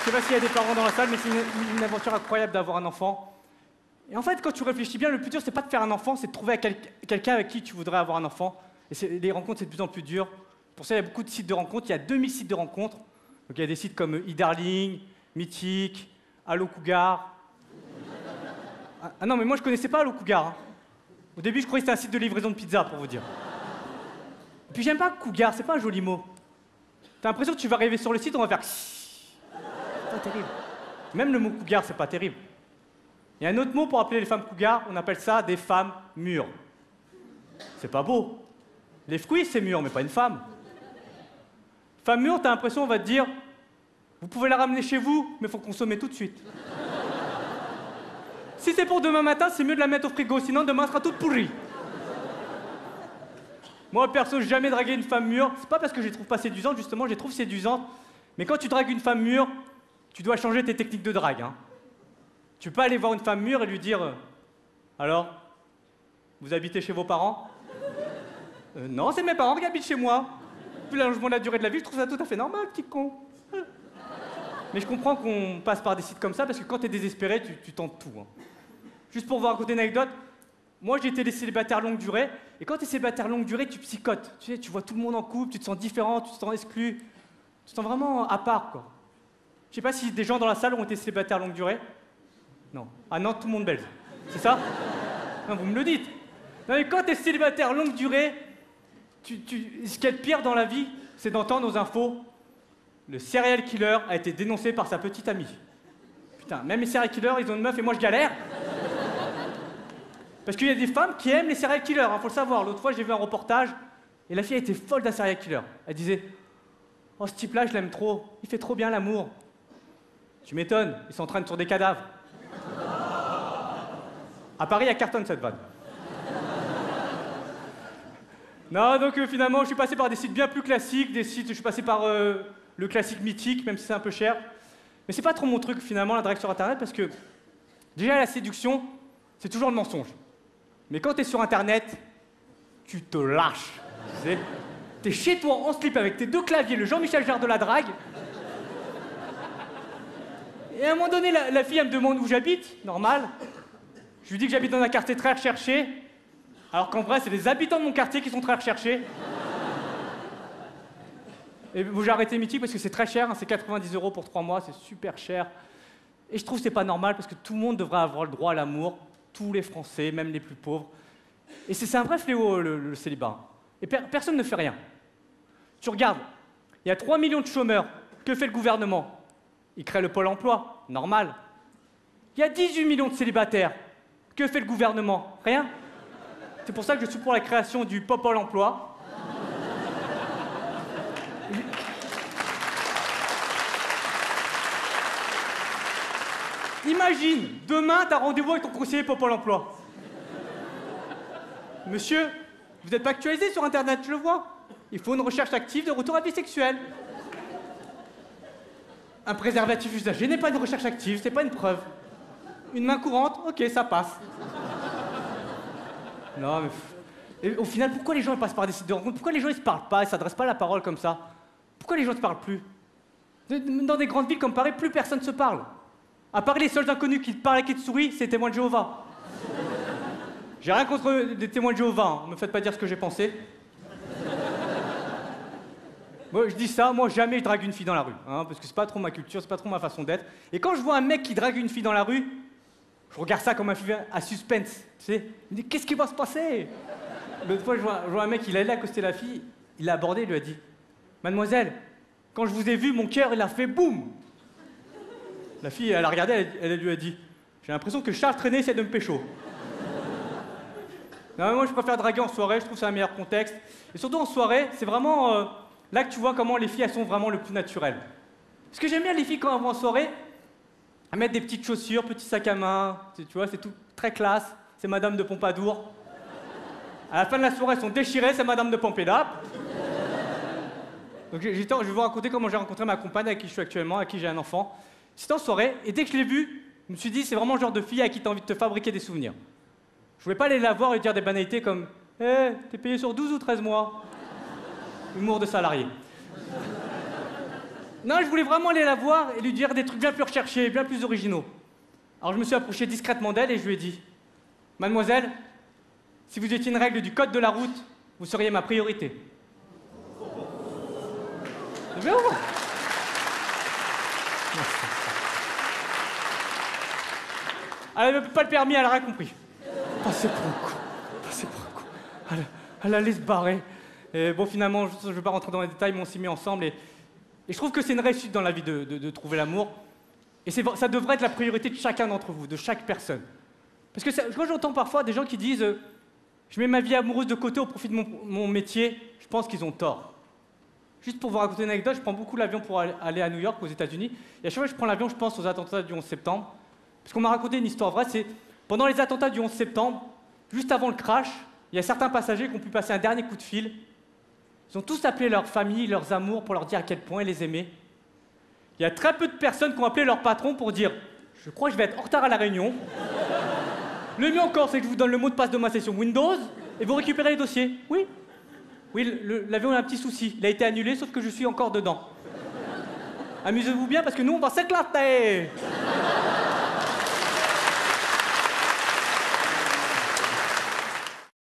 Je sais pas s'il y a des parents dans la salle, mais c'est une aventure incroyable d'avoir un enfant. Et en fait, quand tu réfléchis bien, le plus dur, c'est pas de faire un enfant, c'est de trouver quelqu'un avec qui tu voudrais avoir un enfant. Et les rencontres, c'est de plus en plus dur. Pour ça, il y a beaucoup de sites de rencontres. Il y a 2000 sites de rencontres. Donc il y a des sites comme eDarling, Mythique, Allo Cougar. Ah non, mais moi, je connaissais pas Allo Cougar. Hein. Au début, je croyais que c'était un site de livraison de pizza, pour vous dire. Et puis j'aime pas Cougar, c'est pas un joli mot. T'as l'impression que tu vas arriver sur le site, on va faire... C'est pas terrible. Même le mot Cougar, c'est pas terrible. Il y a un autre mot pour appeler les femmes Cougar, on appelle ça des femmes mûres. C'est pas beau. Les fruits, c'est mûr, mais pas une femme. Femme mûre, t'as l'impression, on va te dire, vous pouvez la ramener chez vous, mais faut consommer tout de suite. Si c'est pour demain matin, c'est mieux de la mettre au frigo, sinon demain elle sera toute pourrie. Moi, perso, j'ai jamais dragué une femme mûre. C'est pas parce que je les trouve pas séduisantes, justement, je les trouve séduisantes. Mais quand tu dragues une femme mûre, tu dois changer tes techniques de drague. Hein. Tu peux pas aller voir une femme mûre et lui dire alors, vous habitez chez vos parents non, c'est mes parents qui habitent chez moi. Vu l'allongement de la durée de la vie, je trouve ça tout à fait normal, petit con. Mais je comprends qu'on passe par des sites comme ça parce que quand t'es désespéré, tu tentes tout. Hein. Juste pour vous raconter une anecdote, moi j'ai été des célibataires longue durée, et quand t'es célibataire longue durée, tu psychotes. Tu sais, tu vois tout le monde en couple, tu te sens différent, tu te sens exclu. Tu te sens vraiment à part, quoi. Je sais pas si des gens dans la salle ont été célibataires longue durée. Non. Ah non, tout le monde belge. C'est ça? Non, vous me le dites. Non, mais quand t'es célibataire longue durée, ce qu'il y a de pire dans la vie, c'est d'entendre aux infos le serial killer a été dénoncé par sa petite amie. Putain, même les serial killers, ils ont une meuf et moi je galère. Parce qu'il y a des femmes qui aiment les serial killers, hein, faut le savoir. L'autre fois, j'ai vu un reportage et la fille était folle d'un serial killer. Elle disait oh, ce type-là, je l'aime trop, il fait trop bien l'amour. Tu m'étonnes, il s'entraîne sur des cadavres. À Paris, il cartonne cette vanne. Non, donc finalement, je suis passé par des sites bien plus classiques, des sites, je suis passé par le classique Mythique, même si c'est un peu cher. Mais c'est pas trop mon truc, finalement, la drague sur Internet, parce que déjà, la séduction, c'est toujours le mensonge. Mais quand t'es sur Internet, tu te lâches. Tu sais, t'es chez toi en slip avec tes deux claviers, le Jean-Michel Jarre de la drague. Et à un moment donné, la fille, elle me demande où j'habite, normal. Je lui dis que j'habite dans un quartier très recherché. Alors qu'en vrai, c'est les habitants de mon quartier qui sont très recherchés. Et bon, j'ai arrêté Mythique parce que c'est très cher, hein, c'est 90 € pour 3 mois, c'est super cher. Et je trouve que c'est pas normal parce que tout le monde devrait avoir le droit à l'amour, tous les Français, même les plus pauvres. Et c'est un vrai fléau, le célibat. Et personne ne fait rien. Tu regardes, il y a 3 millions de chômeurs, que fait le gouvernement? Il crée le pôle emploi, normal. Il y a 18 millions de célibataires, que fait le gouvernement? Rien. C'est pour ça que je suis pour la création du Pôle emploi. Imagine, demain, tu as rendez-vous avec ton conseiller Pôle emploi. Monsieur, vous n'êtes pas actualisé sur Internet, je le vois. Il faut une recherche active de retour à vie sexuelle. Un préservatif usagé n'est pas une recherche active, c'est pas une preuve. Une main courante, ok, ça passe. Non, mais... Et au final, pourquoi les gens ils passent par des sites de rencontres? Pourquoi les gens ils se parlent pas, ils s'adressent pas la parole comme ça? Pourquoi les gens ne se parlent plus? Dans des grandes villes comme Paris, plus personne ne se parle. À Paris, les seuls inconnus qui te parlent et qui te sourient, c'est les témoins de Jéhovah. J'ai rien contre des témoins de Jéhovah, hein. Me faites pas dire ce que j'ai pensé. Moi, je dis ça, moi jamais je drague une fille dans la rue, hein, parce que c'est pas trop ma culture, c'est pas trop ma façon d'être. Et quand je vois un mec qui drague une fille dans la rue, je regarde ça comme un film à suspense, tu sais. Je me dis, qu'est-ce qui va se passer? L'autre fois, je vois un mec, il allait accoster la fille, il l'a abordé, il lui a dit mademoiselle, quand je vous ai vu, mon cœur, il a fait boum. La fille, elle a regardé, elle lui a dit j'ai l'impression que Charles Trenet essaie de me pécho. Non, mais moi, je préfère draguer en soirée, je trouve que c'est un meilleur contexte. Et surtout en soirée, c'est vraiment là que tu vois comment les filles, elles sont vraiment le plus naturelles. Parce que j'aime bien les filles quand elles vont en soirée, elles mettent des petites chaussures, petit sac à main, tu vois, c'est tout très classe, c'est Madame de Pompadour. À la fin de la soirée, elles sont déchirées, c'est Madame de Pompédap. Donc je vais vous raconter comment j'ai rencontré ma compagne avec qui je suis actuellement, avec qui j'ai un enfant. C'était en soirée, et dès que je l'ai vue, je me suis dit, c'est vraiment le genre de fille à qui t'as envie de te fabriquer des souvenirs. Je voulais pas aller la voir et lui dire des banalités comme « Eh, t'es payé sur 12 ou 13 mois ?» Humour de salarié. Non, je voulais vraiment aller la voir et lui dire des trucs bien plus recherchés, bien plus originaux. Alors je me suis approché discrètement d'elle et je lui ai dit « Mademoiselle, si vous étiez une règle du code de la route, vous seriez ma priorité. » C'est bien ou pas? Elle n'avait pas le permis, elle a rien compris. Passez pour un con. Passez pour un con. Elle allait se barrer. Et bon, finalement, je ne vais pas rentrer dans les détails, mais on s'est mis ensemble. Et je trouve que c'est une réussite dans la vie de trouver l'amour. Et ça devrait être la priorité de chacun d'entre vous, de chaque personne. Parce que moi, j'entends parfois des gens qui disent je mets ma vie amoureuse de côté au profit de mon métier. Je pense qu'ils ont tort. Juste pour vous raconter une anecdote, je prends beaucoup l'avion pour aller à New York, aux États-Unis. Et à chaque fois que je prends l'avion, je pense aux attentats du 11 septembre. Parce qu'on m'a raconté une histoire vraie, c'est pendant les attentats du 11 septembre, juste avant le crash, il y a certains passagers qui ont pu passer un dernier coup de fil. Ils ont tous appelé leur famille, leurs amours, pour leur dire à quel point ils les aimaient. Il y a très peu de personnes qui ont appelé leur patron pour dire « Je crois que je vais être en retard à la réunion. » Le mieux encore, c'est que je vous donne le mot de passe de ma session Windows et vous récupérez les dossiers. Oui. Oui, l'avion a un petit souci. Il a été annulé, sauf que je suis encore dedans. Amusez-vous bien, parce que nous, on va s'éclater.